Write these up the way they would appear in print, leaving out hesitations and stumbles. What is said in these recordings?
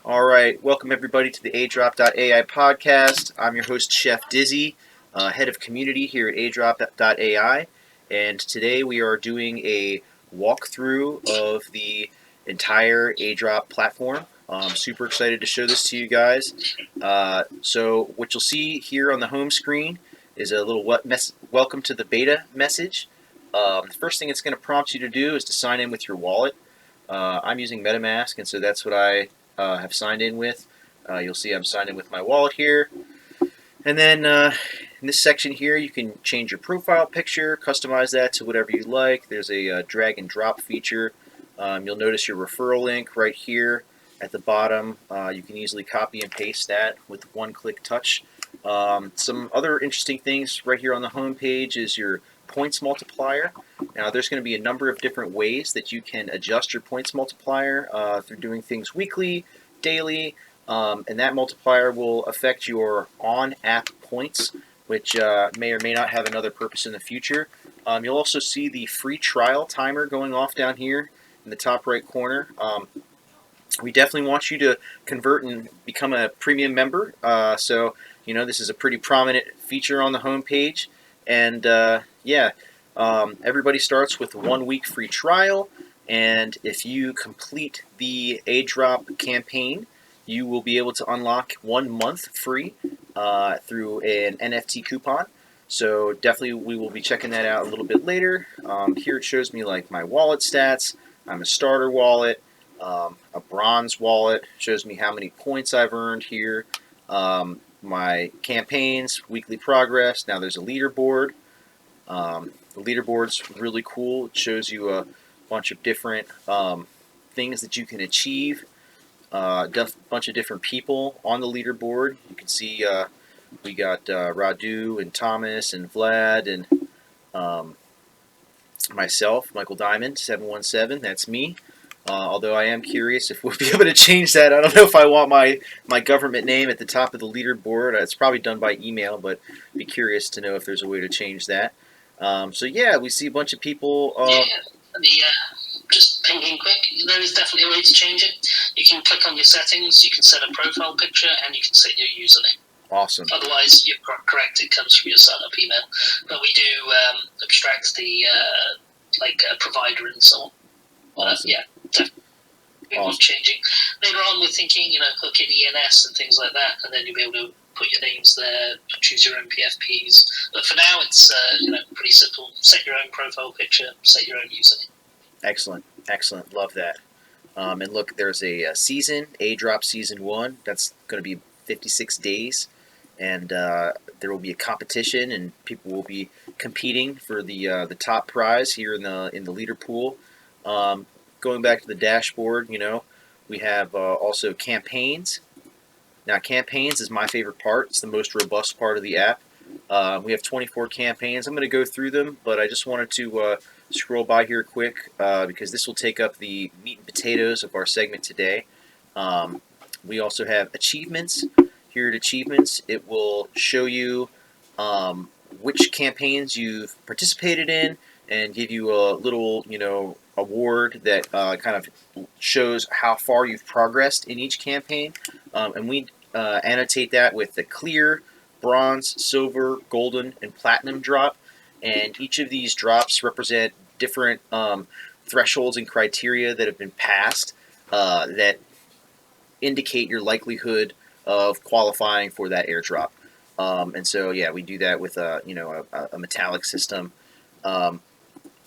All right, welcome everybody to the aDrop.ai podcast. I'm your host, Chef Dizzy, head of community here at aDrop.ai, and today we are doing a walkthrough of the entire aDrop platform. I'm super excited to show this to you guys. So what you'll see here on the home screen is a little welcome to the beta message. The first thing it's going to prompt you to do is to sign in with your wallet. I'm using MetaMask, and so that's what I have signed in with. You'll see I'm signed in with my wallet here. And then in this section here, you can change your profile picture, customize that to whatever you like. There's a drag and drop feature. You'll notice your referral link right here at the bottom. You can easily copy and paste that with one-click touch. Some other interesting things right here on the home page is your points multiplier. Now, there's going to be a number of different ways that you can adjust your points multiplier through doing things weekly, daily, and that multiplier will affect your on-app points, which may or may not have another purpose in the future. You'll also see the free trial timer going off down here in the top right corner. We definitely want you to convert and become a premium member. So, this is a pretty prominent feature on the home page. And everybody starts with a 1 week free trial. And if you complete the aDrop campaign, you will be able to unlock 1 month free through an NFT coupon. So definitely we will be checking that out a little bit later. Here it shows me like my wallet stats. I'm a starter wallet. A bronze wallet shows me how many points I've earned here. My campaigns, weekly progress. Now there's a leaderboard. The leaderboard's really cool. It shows you a bunch of different things that you can achieve. A bunch of different people on the leaderboard. You can see we got Radu and Thomas and Vlad and myself, Michael Diamond, 717. That's me. Although I am curious if we'll be able to change that. I don't know if I want my government name at the top of the leaderboard. It's probably done by email, but be curious to know if there's a way to change that. So yeah, we see a bunch of people. Just thinking quick, there is definitely a way to change it. You can click on your settings, you can set a profile picture, and you can set your username. Awesome. Otherwise, you're correct, it comes from your sign-up email. But we do abstract the provider and so on. Awesome. Yeah, definitely. Awesome. Changing. Later on, we're thinking, hook in ENS and things like that, and then you'll be able to put your names there, choose your own PFPs. But for now, it's pretty simple. Set your own profile picture, set your own username. Excellent. Love that. And look, there's a season, aDrop Season 1. That's going to be 56 days. And there will be a competition, and people will be competing for the top prize here in the leader pool. Going back to the dashboard, we have also campaigns. Now, campaigns is my favorite part. It's the most robust part of the app. We have 24 campaigns. I'm going to go through them, but I just wanted to scroll by here quick because this will take up the meat and potatoes of our segment today. We also have achievements. Here at Achievements, it will show you which campaigns you've participated in and give you a little, award that kind of shows how far you've progressed in each campaign. And we annotate that with the clear, bronze, silver, golden, and platinum drop. And each of these drops represent different thresholds and criteria that have been passed that indicate your likelihood of qualifying for that airdrop. And so, yeah, we do that with a metallic system.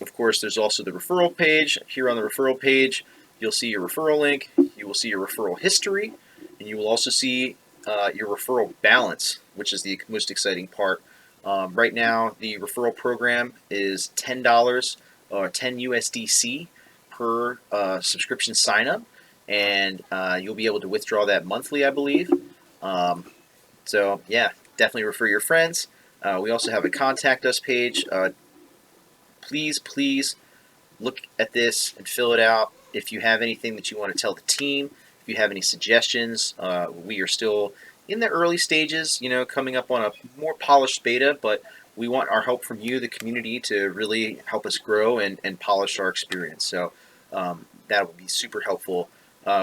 Of course, there's also the referral page. Here on the referral page, you'll see your referral link. You will see your referral history, and you will also see your referral balance, which is the most exciting part. Right now, the referral program is $10 or 10 USDC per subscription sign-up, and you'll be able to withdraw that monthly, I believe. So, yeah, definitely refer your friends. We also have a contact us page. Please look at this and fill it out. If you have anything that you want to tell the team, if you have any suggestions, we are still in the early stages, coming up on a more polished beta, but we want our help from you, the community, to really help us grow and polish our experience. So that would be super helpful.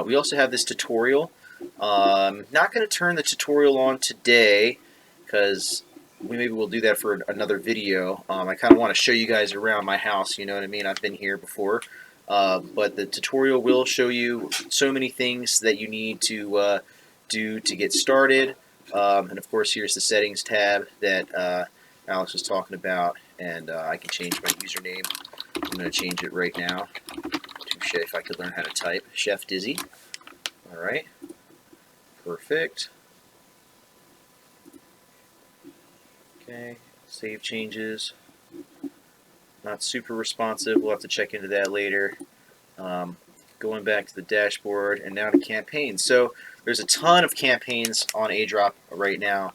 We also have this tutorial Not going to turn the tutorial on today because maybe we'll do that for another video. I kind of want to show you guys around my house, you know what I mean? I've been here before. But the tutorial will show you so many things that you need to do to get started. And of course, here's the settings tab that Alex was talking about, and I can change my username. I'm going to change it right now to Chef. If I could learn how to type, Chef Dizzy. All right, perfect. Okay, save changes. Not super responsive. We'll have to check into that later. Going back to the dashboard and now to campaigns. So there's a ton of campaigns on aDrop right now.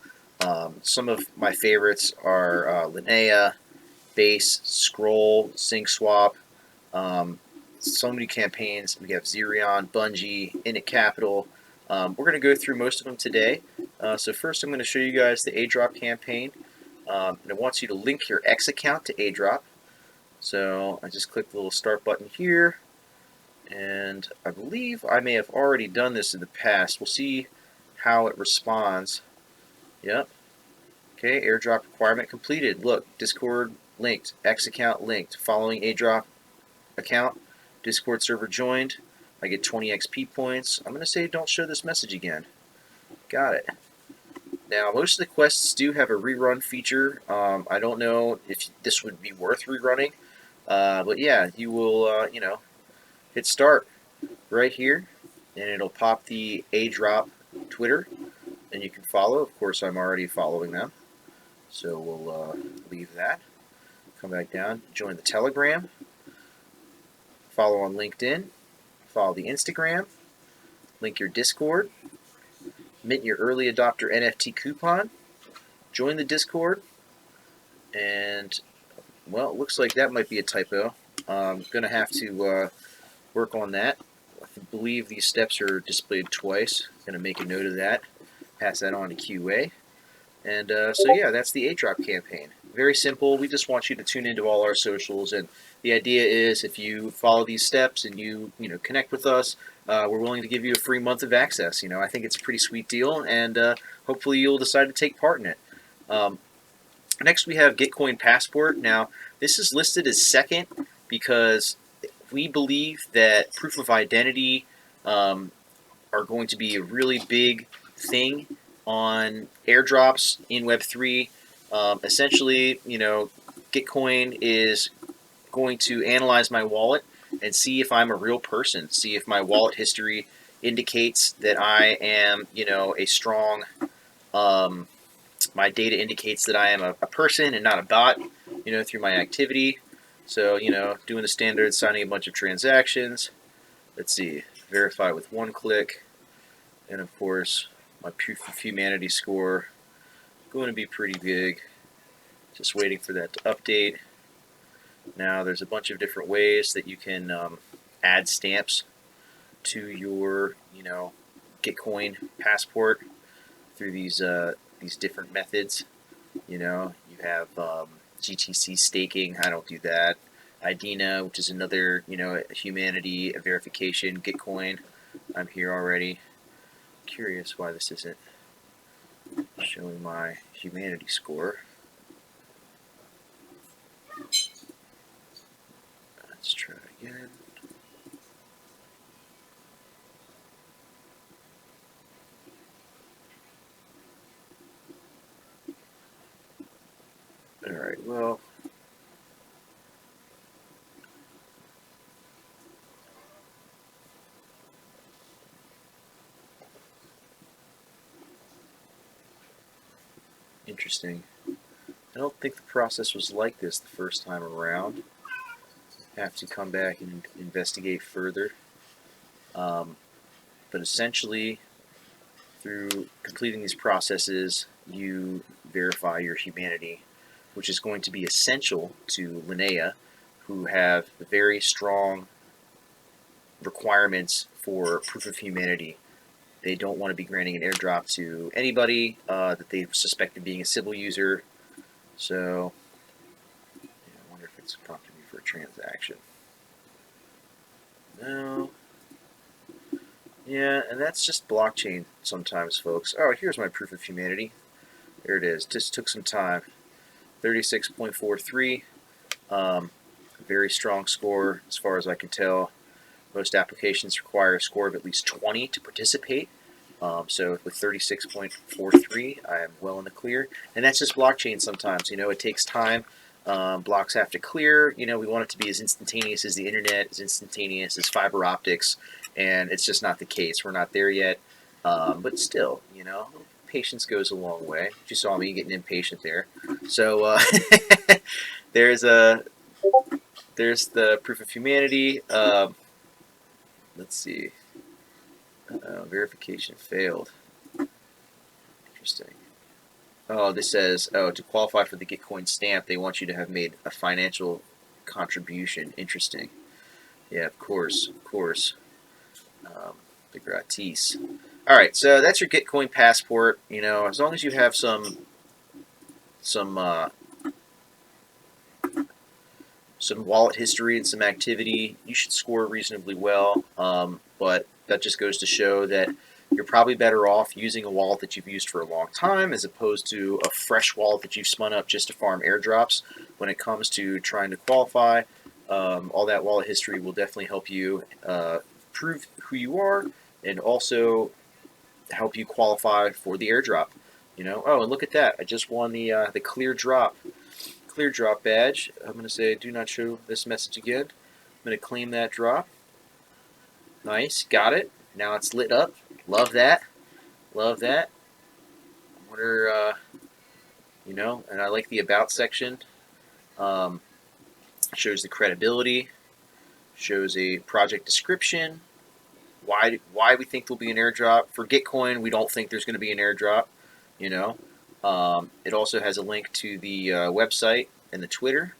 Some of my favorites are Linea, Base, Scroll, Sync Swap. So many campaigns. We have Xerion, Bungie, Init Capital. We're going to go through most of them today. So first I'm going to show you guys the aDrop campaign. And it wants you to link your X account to aDrop. So I just click the little start button here. And I believe I may have already done this in the past. We'll see how it responds. Yep. Okay, airdrop requirement completed. Look, Discord linked, X account linked. Following aDrop account, Discord server joined. I get 20 XP points. I'm going to say don't show this message again. Got it. Now, most of the quests do have a rerun feature. I don't know if this would be worth rerunning. But yeah, you will, hit start right here, and it'll pop the aDrop Twitter, and you can follow. Of course, I'm already following them, so we'll leave that. Come back down, join the Telegram, follow on LinkedIn, follow the Instagram, link your Discord, mint your early adopter NFT coupon, join the Discord, and, well, it looks like that might be a typo. I'm going to have to work on that. I believe these steps are displayed twice. I'm going to make a note of that, pass that on to QA. And so yeah, that's the aDrop campaign. Very simple. We just want you to tune into all our socials, and the idea is if you follow these steps and you connect with us, we're willing to give you a free month of access. I think it's a pretty sweet deal, and hopefully you'll decide to take part in it. Next, we have Gitcoin Passport. Now, this is listed as second because we believe that proof of identity are going to be a really big thing on airdrops in Web3. Essentially, Gitcoin is going to analyze my wallet and see if I'm a real person, see if my wallet history indicates that I am, a strong, my data indicates that I am a person and not a bot, through my activity. So, doing the standard, signing a bunch of transactions. Let's see, verify with one click. And of course, my proof of humanity score going to be pretty big. Just waiting for that to update. Now there's a bunch of different ways that you can add stamps to your, Gitcoin passport through these different methods. You have GTC staking. I don't do that. IDENA, which is another, humanity verification. Gitcoin. I'm here already. Curious why this isn't showing my humanity score. Let's try again. Alright, well, interesting. I don't think the process was like this the first time around. Have to come back and investigate further. But essentially, through completing these processes, you verify your humanity, which is going to be essential to Linea, who have very strong requirements for proof of humanity. They don't want to be granting an airdrop to anybody that they suspect of being a Sybil user. So, yeah, I wonder if it's prompting me for a transaction. No. Yeah, and that's just blockchain sometimes, folks. Oh, here's my proof of humanity. There it is. Just took some time. 36.43. Very strong score as far as I can tell. Most applications require a score of at least 20 to participate. So with 36.43, I am well in the clear. And that's just blockchain sometimes. It takes time. Blocks have to clear. We want it to be as instantaneous as the internet, as instantaneous as fiber optics, and it's just not the case. We're not there yet. But still, patience goes a long way. You saw me getting impatient there. So there's there's the proof of humanity. Let's see. Verification failed. Interesting. Oh, this says, to qualify for the Gitcoin stamp, they want you to have made a financial contribution. Interesting. Yeah, of course, of course. The gratis. All right, so that's your Gitcoin passport. As long as you have some wallet history and some activity, you should score reasonably well. But that just goes to show that you're probably better off using a wallet that you've used for a long time as opposed to a fresh wallet that you've spun up just to farm airdrops. When it comes to trying to qualify, all that wallet history will definitely help you prove who you are and also help you qualify for the airdrop. Oh, and look at that! I just won the clear drop badge. I'm going to say do not show this message again. I'm going to claim that drop. Nice, got it. Now it's lit up. Love that. Love that. I wonder, and I like the about section. Um, shows the credibility, shows a project description, why we think there'll be an airdrop. For Gitcoin, we don't think there's going to be an airdrop. It also has a link to the website and the Twitter.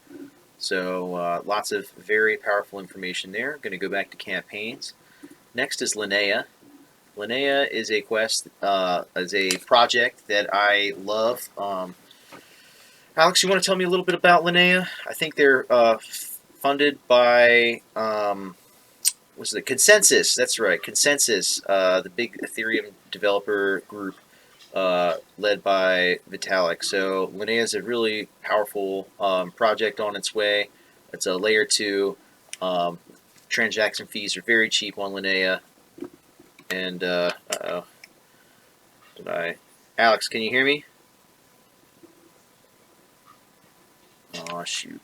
So lots of very powerful information there. I'm going to go back to campaigns. Next is Linea. Linea is a project that I love. Alex, you want to tell me a little bit about Linea? I think they're funded by what's the Consensus? That's right, Consensus, the big Ethereum developer group led by Vitalik. So Linea is a really powerful project on its way. It's a layer 2. Transaction fees are very cheap on Linea. And uh-oh, Alex, can you hear me? Oh shoot.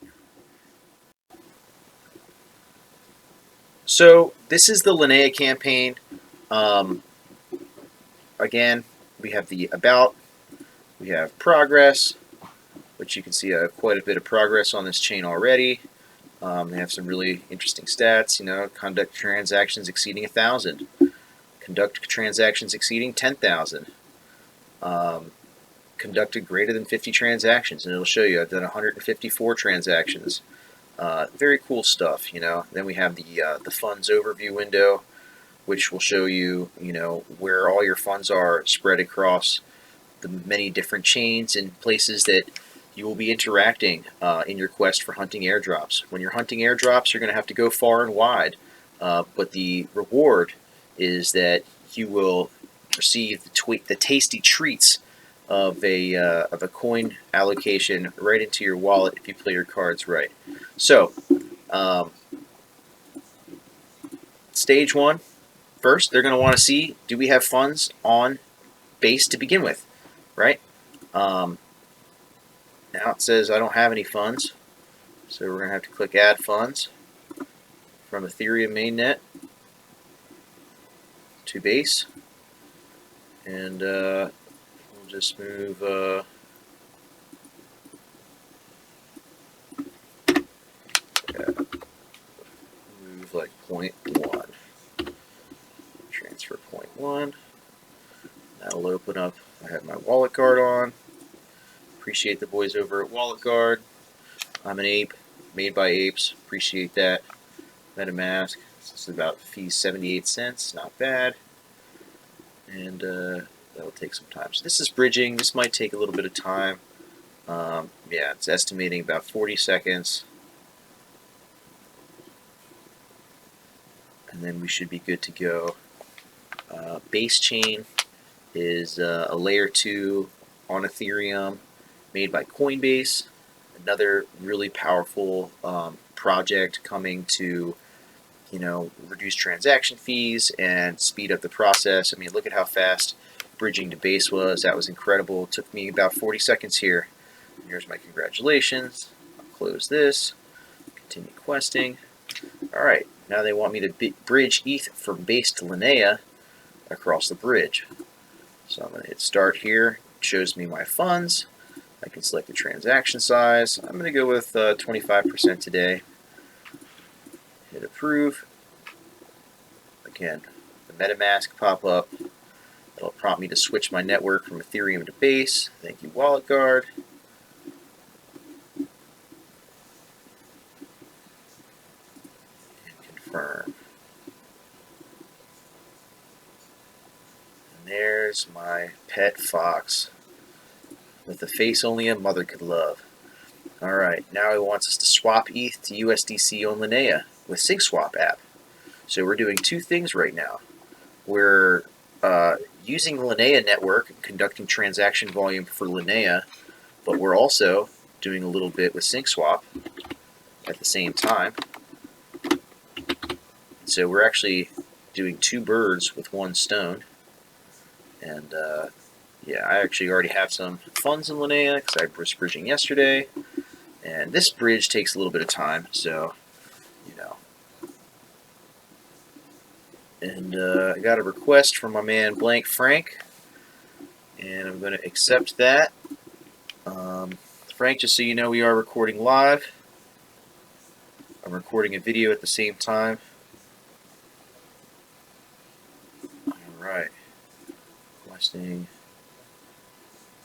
So this is the Linea campaign. Again, we have the about, we have progress, which you can see quite a bit of progress on this chain already. They have some really interesting stats. Conduct transactions exceeding 1,000, conduct transactions exceeding 10,000, conducted greater than 50 transactions, and it'll show you I've done 154 transactions. Very cool stuff. Then we have the funds overview window, which will show you where all your funds are spread across the many different chains and places that you will be interacting in your quest for hunting airdrops. When you're hunting airdrops, you're going to have to go far and wide, but the reward is that you will receive the tasty treats of a coin allocation right into your wallet if you play your cards right. So, stage 1, first they're going to want to see, do we have funds on base to begin with, right? Now it says I don't have any funds, so we're going to have to click Add Funds from Ethereum mainnet to base, and we'll just move like 0.1, transfer 0.1. That'll open up. I have my wallet card on. Appreciate the boys over at Wallet Guard. I'm an ape, made by apes. Appreciate that. MetaMask. This is about fees 78 cents. Not bad. And that'll take some time. So this is bridging. This might take a little bit of time. Yeah, it's estimating about 40 seconds. And then we should be good to go. Base chain is a layer 2 on Ethereum made by Coinbase. Another really powerful project coming to reduce transaction fees and speed up the process. I mean, look at how fast bridging to base was. That was incredible. It took me about 40 seconds here. Here's my congratulations. I'll close this. Continue questing. All right, now they want me to bridge ETH from base to Linea across the bridge. So I'm going to hit start here. It shows me my funds. I can select the transaction size. I'm going to go with 25% today. Hit approve. Again, the MetaMask pop up. It'll prompt me to switch my network from Ethereum to Base. Thank you, Wallet Guard. And confirm. And there's my pet fox with a face only a mother could love. Alright, now it wants us to swap ETH to USDC on Linea with SyncSwap app. So we're doing two things right now. We're using the Linea network and conducting transaction volume for Linea, but we're also doing a little bit with SyncSwap at the same time. So we're actually doing two birds with one stone. And yeah, I actually already have some funds in Linea because I was bridging yesterday. And this bridge takes a little bit of time, so, And I got a request from my man Blank Frank, and I'm going to accept that. Frank, just so you know, we are recording live. I'm recording a video at the same time. Alright. Requesting.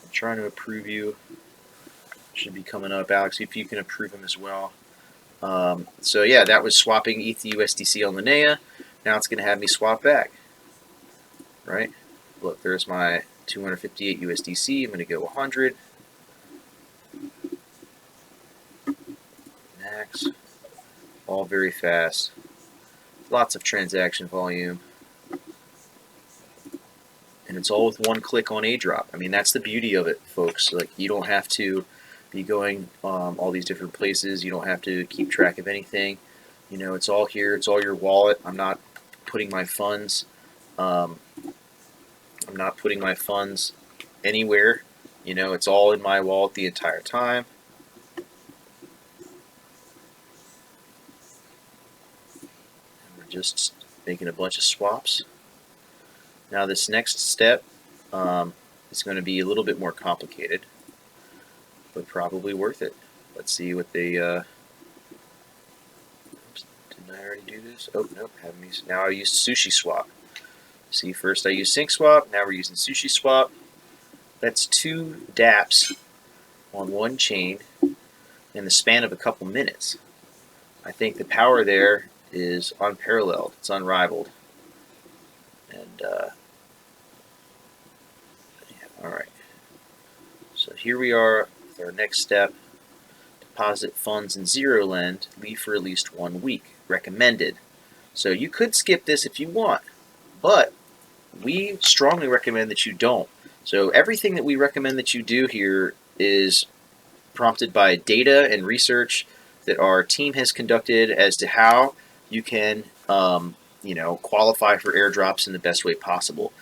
I'm trying to approve you. Should be coming up. Alex, if you can approve him as well. So yeah, that was swapping ETH to USDC on Linea. Now it's going to have me swap back. Right? Look, there's my 258 USDC. I'm going to go 100. Max. All very fast. Lots of transaction volume. And it's all with one click on aDrop. I mean, that's the beauty of it, folks. Like, you don't have to be going all these different places. You don't have to keep track of anything. It's all here. It's all your wallet. I'm not putting my funds. Anywhere. It's all in my wallet the entire time. And we're just making a bunch of swaps. Now this next step is going to be a little bit more complicated, but probably worth it. Let's see what they. Oops, didn't I already do this? Oh nope, haven't used. Now I used SushiSwap. See, first I used SyncSwap. Now we're using SushiSwap. That's 2 dApps on one chain in the span of a couple minutes. I think the power there is unparalleled. It's unrivaled. And yeah, all right. So here we are with our next step. Deposit funds in ZeroLend. Leave for at least 1 week. Recommended. So you could skip this if you want, but we strongly recommend that you don't. So everything that we recommend that you do here is prompted by data and research that our team has conducted as to how you can qualify for airdrops in the best way possible.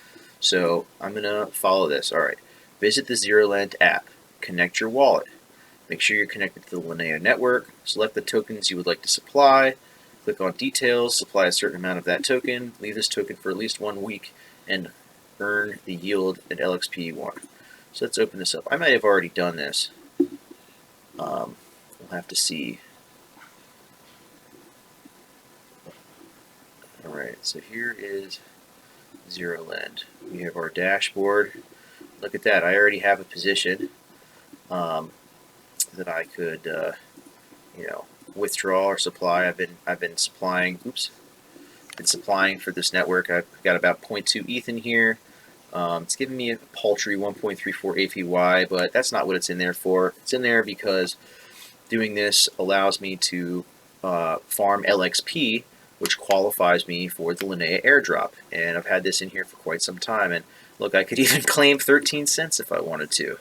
So I'm going to follow this. All right. Visit the ZeroLend app. Connect your wallet. Make sure you're connected to the Linea network. Select the tokens you would like to supply. Click on details. Supply a certain amount of that token. Leave this token for at least 1 week and earn the yield at LXP you want. So let's open this up. I might have already done this. We'll have to see. Alright, so here is ZeroLend. We have our dashboard. Look at that. I already have a position that I could withdraw or supply. I've been supplying. Oops. Been supplying for this network. I've got about 0.2 ETH in here. It's giving me a paltry 1.34 APY, but that's not what it's in there for. It's in there because doing this allows me to farm LXP which qualifies me for the Linea airdrop. And I've had this in here for quite some time. And look, I could even claim 13 cents if I wanted to.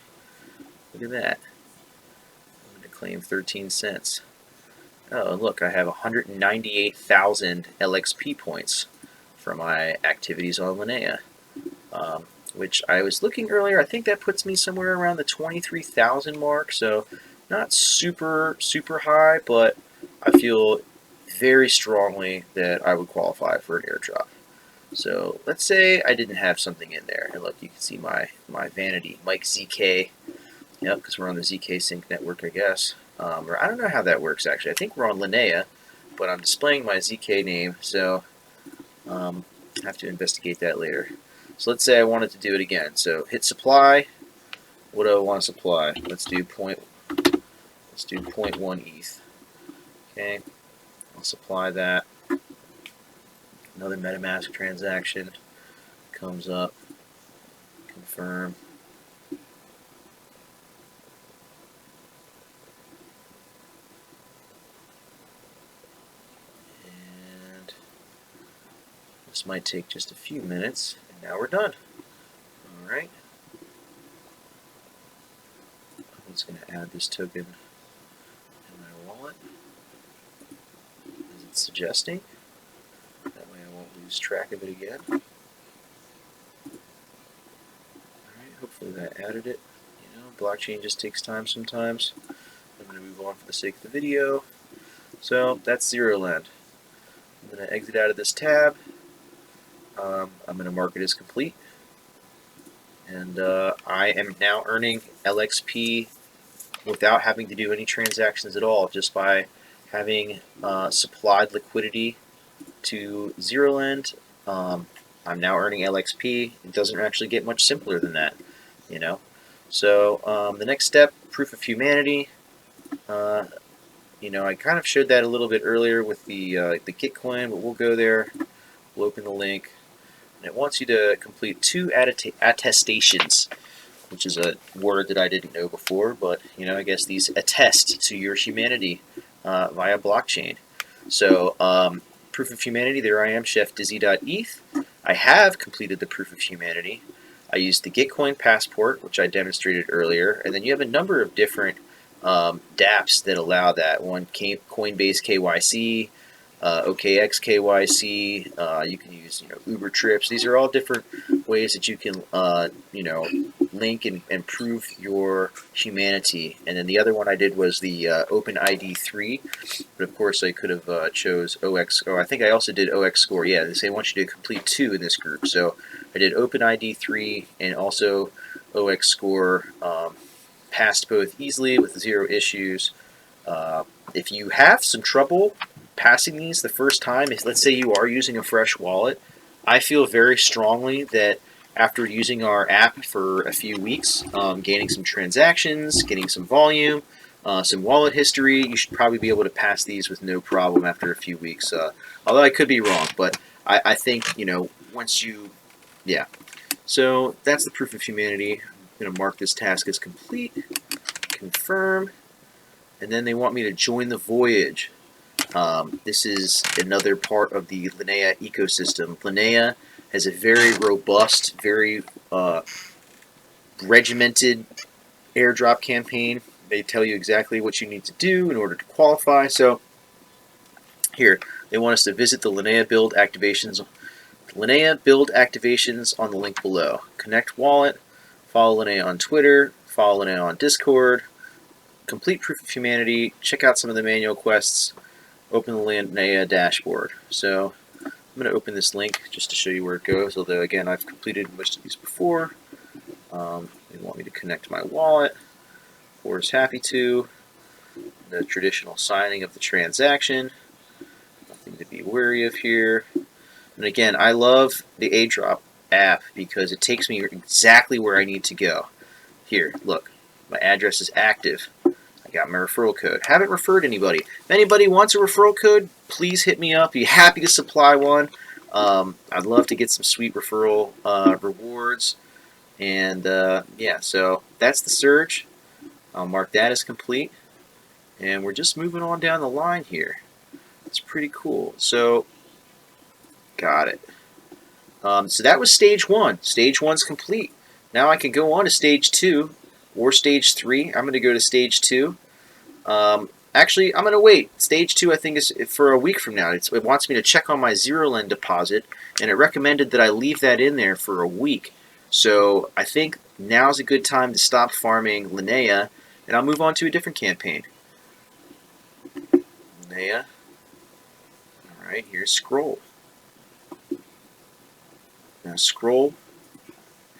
Look at that. I'm going to claim 13 cents. Oh, and look, I have 198,000 LXP points for my activities on Linea, which I was looking earlier. I think that puts me somewhere around the 23,000 mark, so not super, super high, but I feel very strongly that I would qualify for an airdrop. So let's say I didn't have something in there, and look, you can see my vanity, Mike ZK. Yep, because we're on the ZK Sync network, I guess. Or I don't know how that works, actually. I think we're on Linea, but I'm displaying my ZK name, so I have to investigate that later. So let's say I wanted to do it again. So hit supply. What do I want to supply? Let's do 0.1 ETH. Okay, I'll supply that. Another MetaMask transaction comes up. Confirm. This might take just a few minutes, and now we're done. Alright. I'm just going to add this token in my wallet, as it's suggesting. That way I won't lose track of it again. Alright, hopefully that added it. You know, blockchain just takes time sometimes. I'm going to move on for the sake of the video. So, that's ZeroLand. I'm going to exit out of this tab. I'm going to mark it as complete. And I am now earning LXP without having to do any transactions at all, just by having supplied liquidity to ZeroLand. I'm now earning LXP. It doesn't actually get much simpler than that, you know. So the next step, proof of humanity. You know, I kind of showed that a little bit earlier with the Gitcoin, but we'll go there. We'll open the link. And it wants you to complete 2 attestations, which is a word that I didn't know before, but you know, I guess these attest to your humanity via blockchain. So proof of humanity, there I am, chefdizzy.eth. I have completed the proof of humanity. I used the Gitcoin passport, which I demonstrated earlier, and then you have a number of different dApps that allow that. One, Coinbase KYC, OKX KYC. You can use, you know, Uber Trips. These are all different ways that you can, you know, link and prove your humanity. And then the other one I did was the OpenID 3, but of course I could have chose OX. Oh, I think I also did OX Score. Yeah, they say I want you to complete 2 in this group. So I did OpenID 3 and also OX Score. Passed both easily with 0 issues. If you have some trouble passing these the first time, if let's say you are using a fresh wallet, I feel very strongly that after using our app for a few weeks, gaining some transactions, getting some volume, some wallet history, you should probably be able to pass these with no problem after a few weeks. Although I could be wrong, but I think, you know, once you, yeah. So that's the proof of humanity. I'm going to mark this task as complete, confirm, and then they want me to join the voyage. This is another part of the Linea ecosystem. Linea has a very robust, very regimented airdrop campaign. They tell you exactly what you need to do in order to qualify. So here, they want us to visit the Linea build activations on the link below. Connect wallet, follow Linea on Twitter, follow Linea on Discord, complete proof of humanity, check out some of the manual quests, open the Linea dashboard. So I'm going to open this link just to show you where it goes, although again I've completed most of these before. They want me to connect my wallet. Of course, happy to. The traditional signing of the transaction. Nothing to be wary of here. And again, I love the aDrop app because it takes me exactly where I need to go. Here, look, my address is active. I got my referral code. Haven't referred anybody. If anybody wants a referral code, please hit me up. Be happy to supply one. I'd love to get some sweet referral rewards. And yeah, so that's the surge. I'll mark that as complete. And we're just moving on down the line here. It's pretty cool. So Got it. So that was stage 1. Stage 1's complete. Now I can go on to stage 2 or stage 3. I'm going to go to stage 2. Actually, I'm going to wait. Stage 2, I think, is for a week from now. It wants me to check on my ZeroLend deposit, and it recommended that I leave that in there for a week. So I think now's a good time to stop farming Linea, and I'll move on to a different campaign. Linea. All right, here's Scroll. Now Scroll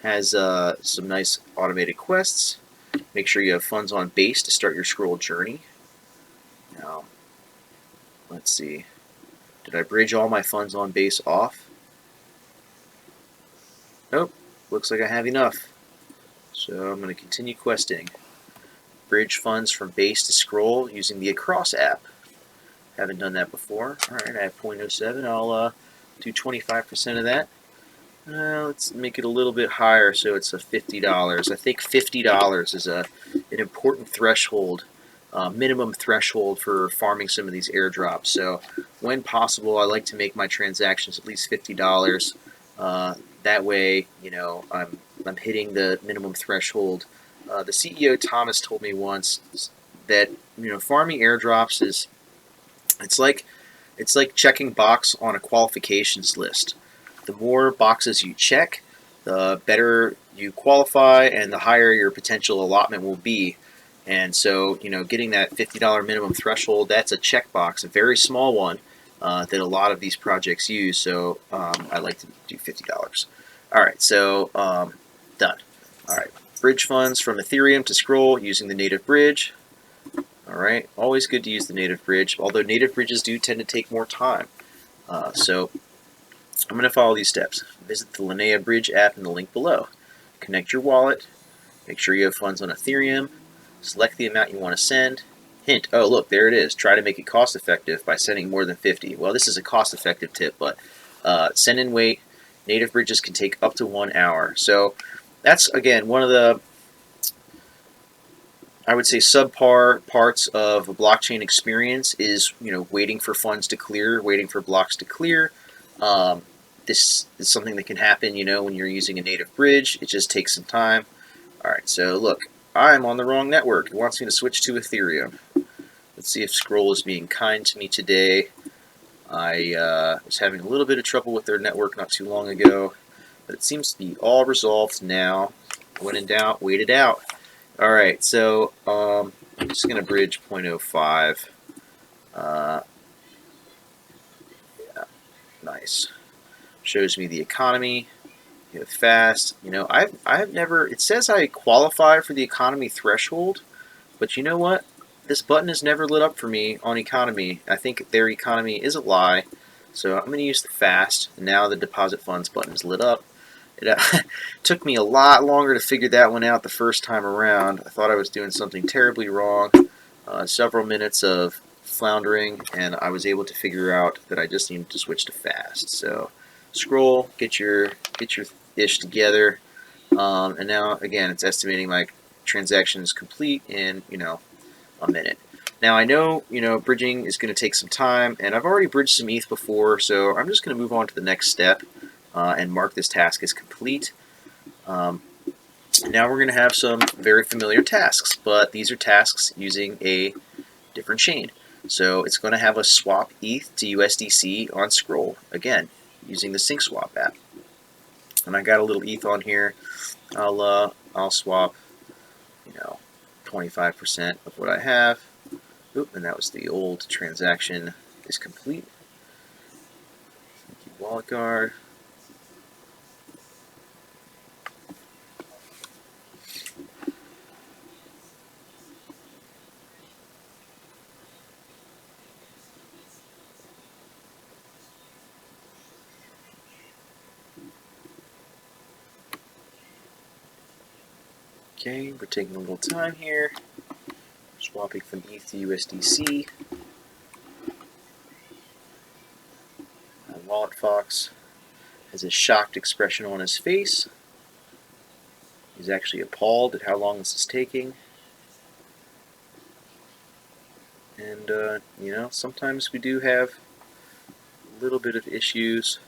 has some nice automated quests. Make sure you have funds on base to start your Scroll journey. Now, let's see. Did I bridge all my funds on base off? Nope. Looks like I have enough. So I'm going to continue questing. Bridge funds from base to Scroll using the Across app. Haven't done that before. Alright, I have 0.07. I'll do 25% of that. Let's make it a little bit higher so it's a $50. I think $50 is an important threshold, minimum threshold for farming some of these airdrops. So when possible, I like to make my transactions at least $50. That way, you know, I'm hitting the minimum threshold. The CEO Thomas told me once that, you know, farming airdrops is it's like checking box on a qualifications list. The more boxes you check, the better you qualify and the higher your potential allotment will be. And so, you know, getting that $50 minimum threshold, that's a checkbox, a very small one that a lot of these projects use. So I like to do $50. All right, so done. All right, bridge funds from Ethereum to Scroll using the native bridge. Alright, always good to use the native bridge, although native bridges do tend to take more time. So I'm going to follow these steps. Visit the Linea Bridge app in the link below. Connect your wallet. Make sure you have funds on Ethereum. Select the amount you want to send. Hint, oh look, there it is. Try to make it cost effective by sending more than 50. Well, this is a cost effective tip, but send and wait. Native bridges can take up to 1 hour. So that's, again, one of the, I would say, subpar parts of a blockchain experience is, you know, waiting for funds to clear, waiting for blocks to clear. This is something that can happen, you know, when you're using a native bridge. It just takes some time. All right, so look, I'm on the wrong network. It wants me to switch to Ethereum. Let's see if Scroll is being kind to me today. I was having a little bit of trouble with their network not too long ago, but it seems to be all resolved now. When in doubt, wait it out. Alright, so I'm just going to bridge 0.05. Yeah, nice. Shows me the economy. You have fast. You know, I've never. It says I qualify for the economy threshold, but you know what? This button is never lit up for me on economy. I think their economy is a lie, so I'm going to use the fast. And now the deposit funds button is lit up. It took me a lot longer to figure that one out the first time around. I thought I was doing something terribly wrong. Several minutes of floundering, and I was able to figure out that I just needed to switch to fast. So Scroll, get your ish together, and now again it's estimating my transaction is complete in, you know, a minute. Now I know, you know, bridging is going to take some time, and I've already bridged some ETH before, so I'm just going to move on to the next step and mark this task as complete. Now we're going to have some very familiar tasks, but these are tasks using a different chain. So it's going to have us swap ETH to USDC on Scroll, again, using the SyncSwap app. And I got a little ETH on here. I'll swap, you know, 25% of what I have. Oop, and that was the old transaction is complete. Thank you, wallet guard. Okay, we're taking a little time here. Swapping from ETH to USDC. Wallet Fox has a shocked expression on his face. He's actually appalled at how long this is taking. And, you know, sometimes we do have a little bit of issues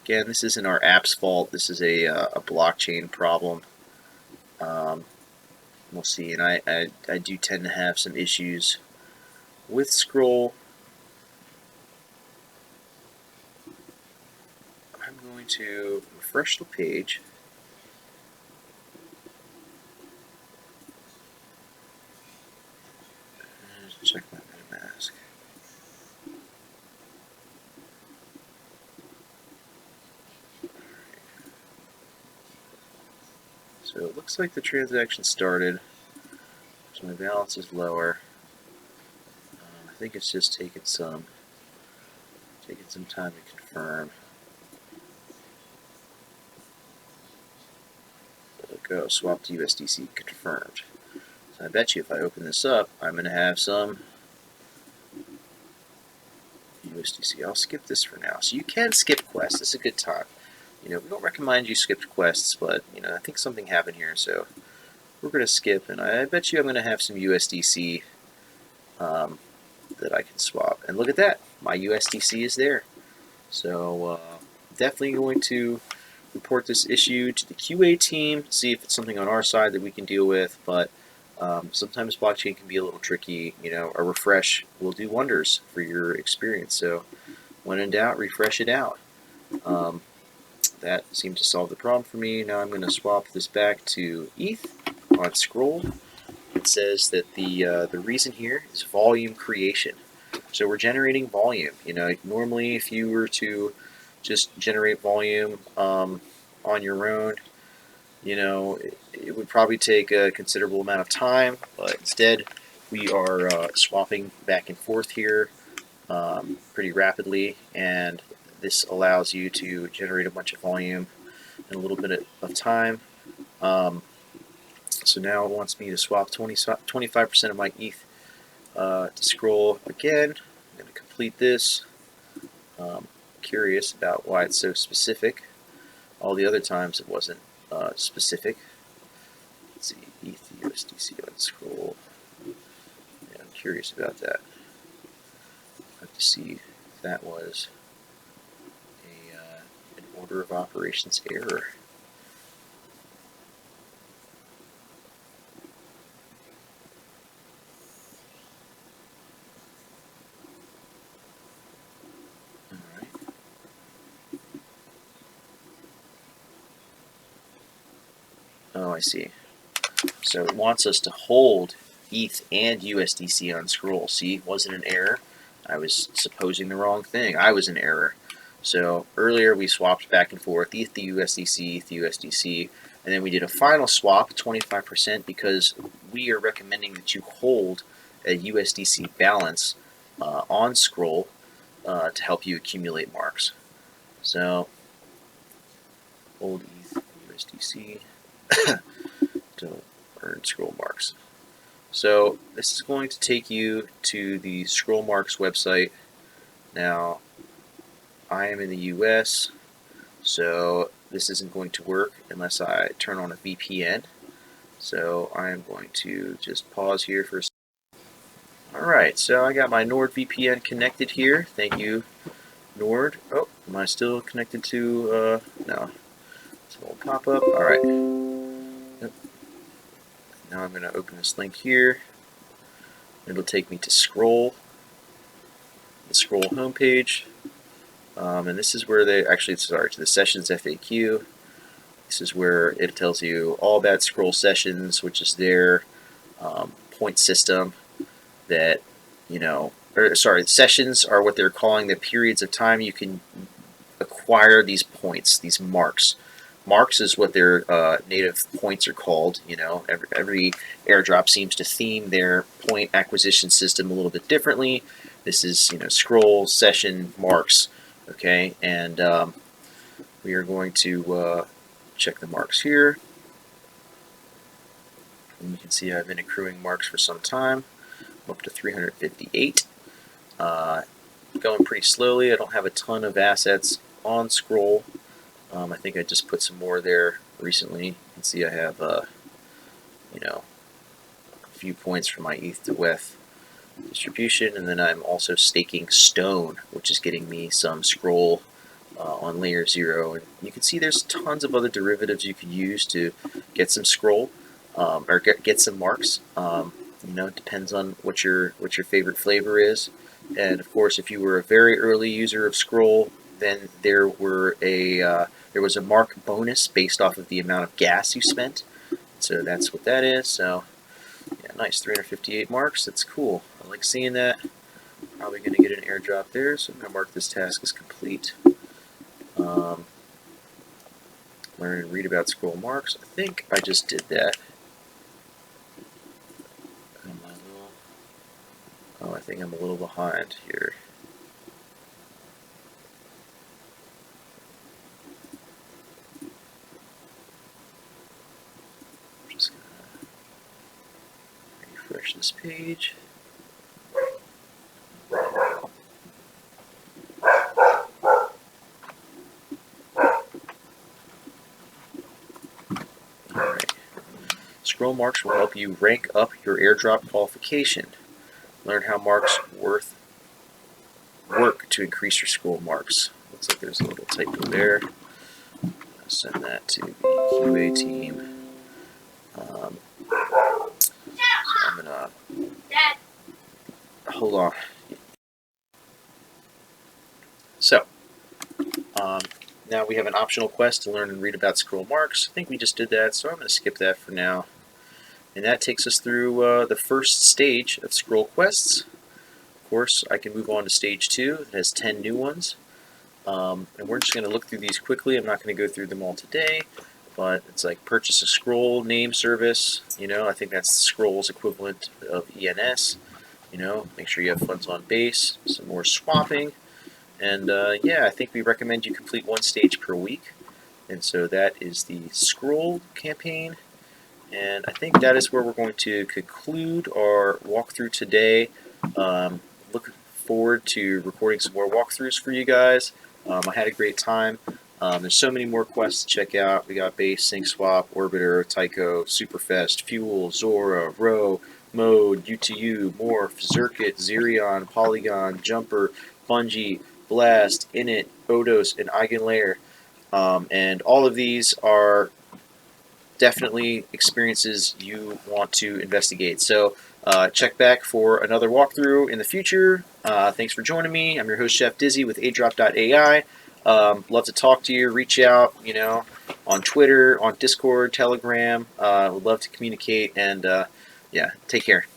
again, this isn't our app's fault. This is a blockchain problem. We'll see. And I do tend to have some issues with Scroll. I'm going to refresh the page. Check my MetaMask. So it looks like the transaction started. So my balance is lower. I think it's just taking some time to confirm. There we go. Swap to USDC confirmed. So I bet you if I open this up, I'm going to have some USDC. I'll skip this for now. So you can skip quests. It's a good time. We don't recommend you skip quests, but I think something happened here, so we're going to skip, and I bet you I'm going to have some USDC that I can swap. And look at that, my USDC is there. So definitely going to report this issue to the QA team, see if it's something on our side that we can deal with, but sometimes blockchain can be a little tricky. A refresh will do wonders for your experience. So when in doubt, refresh it out. That seemed to solve the problem for me. Now I'm going to swap this back to ETH on Scroll. It says that the reason here is volume creation. So we're generating volume. Normally if you were to just generate volume on your own, it would probably take a considerable amount of time, but instead we are swapping back and forth here pretty rapidly, and this allows you to generate a bunch of volume in a little bit of time. So now it wants me to swap 25% of my ETH to Scroll again. I'm going to complete this. Curious about why it's so specific. All the other times it wasn't specific. Let's see, ETH USDC on Scroll. Yeah, I'm curious about that. I have to see if that was an order of operations error. Oh, I see. So it wants us to hold ETH and USDC on Scroll. See, wasn't an error. I was supposing the wrong thing. I was in error. So earlier we swapped back and forth, ETH to USDC, ETH to USDC, and then we did a final swap, 25%, because we are recommending that you hold a USDC balance on Scroll to help you accumulate marks. So hold ETH USDC to earn Scroll marks. So this is going to take you to the Scroll Marks website. Now, I am in the US, so this isn't going to work unless I turn on a VPN. So I am going to just pause here for a second. Alright, so I got my NordVPN connected here. Thank you, Nord. Oh, am I still connected to, no. It's a little pop-up. Alright. Yep. Now I'm going to open this link here. It'll take me to Scroll, the Scroll homepage. And this is where they actually, sorry, to the sessions FAQ. This is where it tells you all about Scroll sessions, which is their point system that, sessions are what they're calling the periods of time you can acquire these points, these marks. Marks is what their native points are called. Every airdrop seems to theme their point acquisition system a little bit differently. This is, Scroll, session, marks. Okay, and we are going to check the marks here. And you can see I've been accruing marks for some time. I'm up to 358. Going pretty slowly. I don't have a ton of assets on Scroll. I think I just put some more there recently. You can see I have, a few points for my ETH to WETH distribution, and then I'm also staking Stone, which is getting me some Scroll on layer 0. And you can see there's tons of other derivatives you could use to get some scroll or get some marks. You know, it depends on what your favorite flavor is. And of course, if you were a very early user of Scroll, then there was a mark bonus based off of the amount of gas you spent. So that's what that is. So yeah, nice, 358 marks. That's cool. I like seeing that. Probably going to get an airdrop there, so I'm going to mark this task as complete. Learn and read about scroll marks. I think I just did that. Oh, I think I'm a little behind here. I'm just going to refresh this page. Alright. Scroll marks will help you rank up your airdrop qualification. Learn how marks work to increase your scroll marks. Looks like there's a little typo there. I'll send that to the QA team. So I'm gonna hold on. So now we have an optional quest to learn and read about scroll marks. I think we just did that, so I'm going to skip that for now. And that takes us through the first stage of scroll quests. Of course, I can move on to stage 2. It has 10 new ones. And we're just going to look through these quickly. I'm not going to go through them all today, but it's like purchase a scroll name service. You know, I think that's Scroll's equivalent of ENS. You know, make sure you have funds on base. Some more swapping. And yeah, I think we recommend you complete 1 stage per week. And so that is the scroll campaign. And I think that is where we're going to conclude our walkthrough today. Look forward to recording some more walkthroughs for you guys. I had a great time. There's so many more quests to check out. We got Base, Sync Swap, Orbiter, Tycho, Superfest, Fuel, Zora, Row, Mode, U2U, Morph, Zircuit, Zerion, Polygon, Jumper, Bungie, Blast, Init, Odos, and Eigenlayer. And all of these are definitely experiences you want to investigate. So check back for another walkthrough in the future. Thanks for joining me. I'm your host, Chef Dizzy with aDrop.ai. Love to talk to you. Reach out, you know, on Twitter, on Discord, Telegram. Would love to communicate. And yeah, take care.